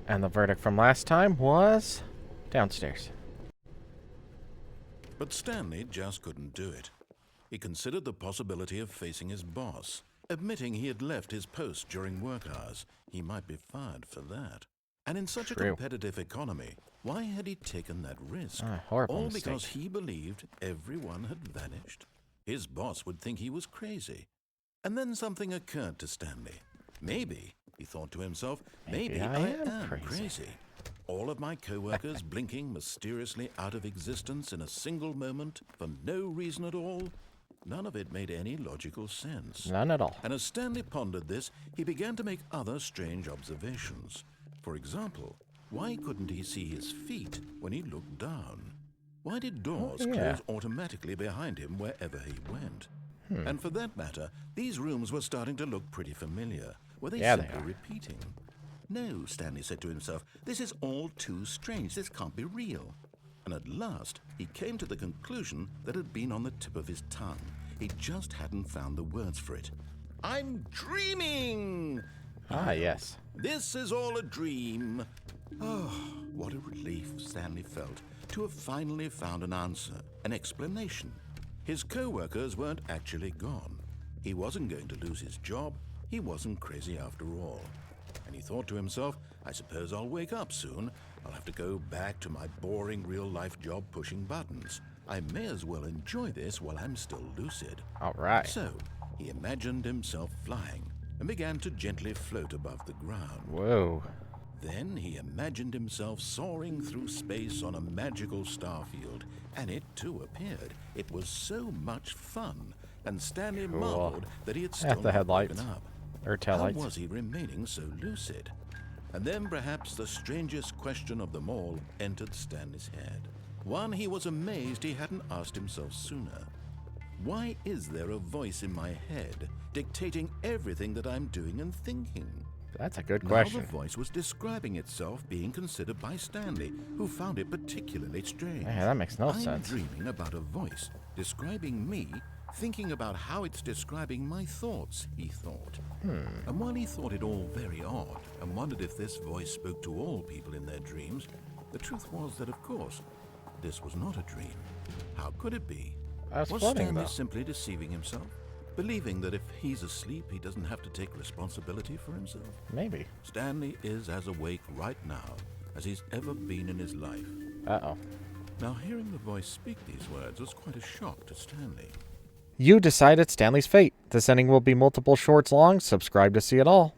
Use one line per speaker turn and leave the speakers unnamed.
And the verdict from last time was downstairs.
But Stanley just couldn't do it. He considered the possibility of facing his boss. Admitting he had left his post during work hours, he might be fired for that. And in such a competitive economy, why had he taken that risk?
Horrible
All because
mistake.
he believed everyone had vanished? His boss would think he was crazy. And then something occurred to Stanley. Maybe, he thought to himself, maybe I am crazy. All of my co-workers blinking mysteriously out of existence in a single moment for no reason at all? None of it made any logical sense.
None at all.
And as Stanley pondered this, he began to make other strange observations. For example, why couldn't he see his feet when he looked down? Why did doors close automatically behind him wherever he went? And for that matter, these rooms were starting to look pretty familiar. Were they simply repeating? No, Stanley said to himself, this is all too strange. This can't be real. And at last, he came to the conclusion that had been on the tip of his tongue. He just hadn't found the words for it. I'm dreaming!
Ah, yes.
This is all a dream. Oh, what a relief Stanley felt to have finally found an answer, an explanation. His co-workers weren't actually gone. He wasn't going to lose his job. He wasn't crazy after all. And he thought to himself, I suppose I'll wake up soon. I'll have to go back to my boring real-life job pushing buttons. I may as well enjoy this while I'm still lucid.
All right.
So, he imagined himself flying and began to gently float above the ground.
Whoa.
Then he imagined himself soaring through space on a magical starfield, and it too appeared. It was so much fun, and Stanley marveled that he had still not woken up. How was he remaining so lucid? And then perhaps the strangest question of them all entered Stanley's head. One he was amazed he hadn't asked himself sooner. Why is there a voice in my head dictating everything that I'm doing and thinking?
That's a good question.
Now the voice was describing itself being considered by Stanley, who found it particularly strange.
Yeah, that makes no sense.
I'm dreaming about a voice describing me, thinking about how it's describing my thoughts, he thought. And while he thought it all very odd and wondered if this voice spoke to all people in their dreams, the truth was that, of course, this was not a dream. How could it be? Was Stanley simply deceiving himself? Believing that if he's asleep, he doesn't have to take responsibility for himself?
Maybe.
Stanley is as awake right now as he's ever been in his life.
Uh-oh.
Now, hearing the voice speak these words was quite a shock to Stanley.
You decided Stanley's fate. This ending will be multiple shorts long. Subscribe to see it all.